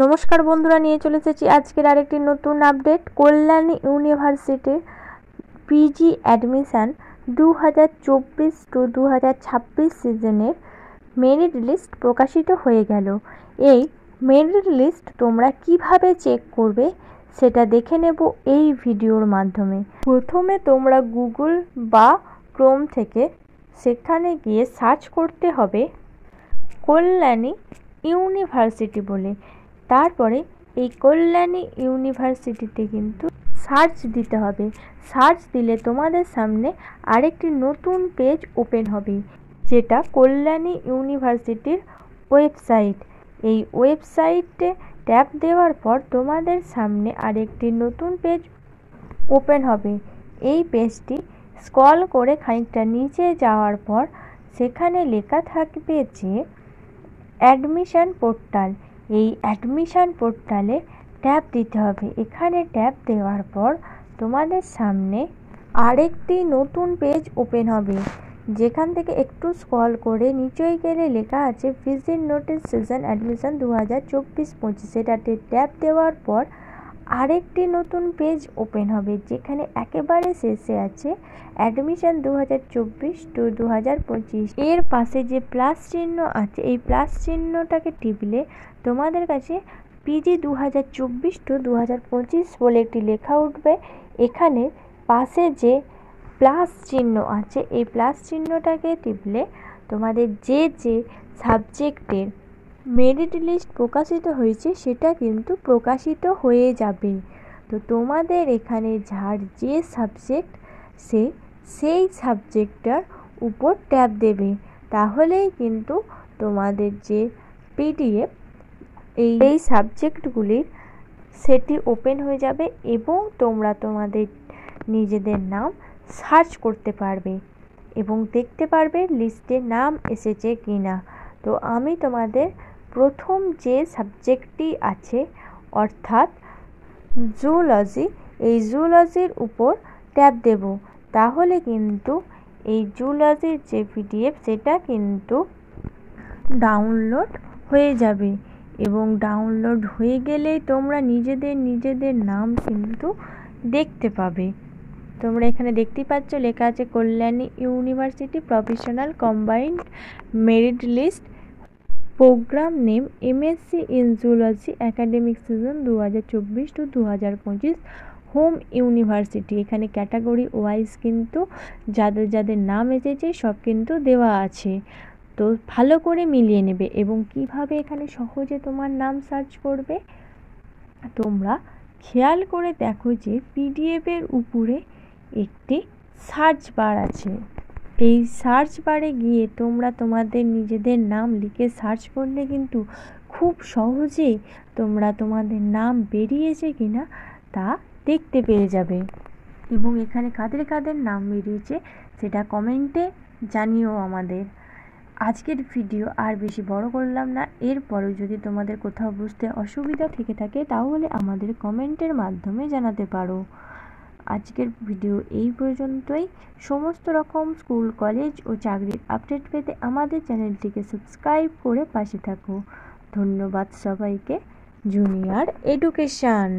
নমস্কার বন্ধুরা, নিয়ে চলে এসেছি আজকের আরেকটি নতুন আপডেট। কল্যাণী ইউনিভার্সিটির পিজি অ্যাডমিশান 2024-2026 সিজনের মেরিট লিস্ট প্রকাশিত হয়ে গেল। এই মেরিট লিস্ট তোমরা কিভাবে চেক করবে সেটা দেখে নেব এই ভিডিওর মাধ্যমে। প্রথমে তোমরা গুগল বা ক্রোম থেকে সেখানে গিয়ে সার্চ করতে হবে কল্যাণী ইউনিভার্সিটি বলে। তারপরে এই কল্যাণী ইউনিভার্সিটিতে কিন্তু সার্চ দিতে হবে। সার্চ দিলে তোমাদের সামনে আরেকটি নতুন পেজ ওপেন হবে, যেটা কল্যাণী ইউনিভার্সিটির ওয়েবসাইট। এই ওয়েবসাইটে ট্যাপ দেওয়ার পর তোমাদের সামনে আরেকটি নতুন পেজ ওপেন হবে। এই পেজটি স্ক্রল করে খানিকটা নিচে যাওয়ার পর সেখানে লেখা থাকবে যে অ্যাডমিশন পোর্টাল। এই অ্যাডমিশন পোর্টালে ট্যাপ দিতে হবে। এখানে ট্যাপ দেওয়ার পর তোমাদের সামনে আরেকটি নতুন পেজ ওপেন হবে, যেখান থেকে একটু স্ক্রল করে নিচেই গেলে লেখা আছে ভিজিট নোটিস সিজন অ্যাডমিশন 2024-25। এটাতে ট্যাপ দেওয়ার পর আরেকটি নতুন পেজ ওপেন হবে, যেখানে একেবারে শেষে আছে অ্যাডমিশন 2024-2025। এর পাশে যে প্লাস চিহ্ন আছে, এই প্লাস চিহ্নটাকে টিপলে তোমাদের কাছে পিজি 2024-2025 বলে একটি লেখা উঠবে। এখানে পাশে যে প্লাস চিহ্ন আছে, এই প্লাস চিহ্নটাকে টিপলে তোমাদের যে সাবজেক্টের মেরিট লিস্ট প্রকাশিত হয়েছে সেটা কিন্তু প্রকাশিত হয়ে যাবে। তো তোমাদের এখানে যার যে সাবজেক্ট সেই সাবজেক্টটার উপর ট্যাপ দেবে, তাহলেই কিন্তু তোমাদের যে পিডিএফ এই সাবজেক্টগুলির সেটি ওপেন হয়ে যাবে এবং তোমরা তোমাদের নিজেদের নাম সার্চ করতে পারবে এবং দেখতে পারবে লিস্টে নাম এসেছে কি না। তো আমি তোমাদের প্রথম যে সাবজেক্টটি আছে অর্থাৎ জুলজি, এই জুলজির উপর ট্যাপ দেব। তাহলে কিন্তু এই জুলজির যে পিডিএফ সেটা কিন্তু ডাউনলোড হয়ে যাবে এবং ডাউনলোড হয়ে গেলেই তোমরা নিজেদের নাম কিন্তু দেখতে পাবে। তোমরা এখানে দেখতেই পাচ্ছ লেখা আছে Kalyani university professional combined merit list, program name MSc in zoology, academic season 2024-2025, home university. এখানে ক্যাটাগরি ওয়াইজ কিন্তু যাদের নাম এসেছে সব কিন্তু দেওয়া আছে। তো ভালো করে মিলিয়ে নেবে। এবং কিভাবে এখানে সহজে তোমার নাম সার্চ করবে, তোমরা খেয়াল করে দেখো যে পিডিএফের উপরে একটি সার্চ বার আছে। এই সার্চ বারে গিয়ে তোমরা তোমাদের নিজেদের নাম লিখে সার্চ করলে কিন্তু খুব সহজেই তোমরা তোমাদের নাম বেরিয়েছে কিনা তা দেখতে পেয়ে যাবে। এবং এখানে কাদের নাম বেরিয়েছে সেটা কমেন্টে জানিও আমাদের। আজকের ভিডিও আর বেশি বড় করলাম না। এরপরেও যদি তোমাদের কোথাও বুঝতে অসুবিধা থেকে থাকে তাহলে আমাদের কমেন্টের মাধ্যমে জানাতে পারো। আজকের ভিডিও এই পর্যন্তই। সমস্ত রকম স্কুল, কলেজ ও চাকরির আপডেট পেতে আমাদের চ্যানেলটিকে সাবস্ক্রাইব করে পাশে থাকো। ধন্যবাদ সবাইকে। Junior education.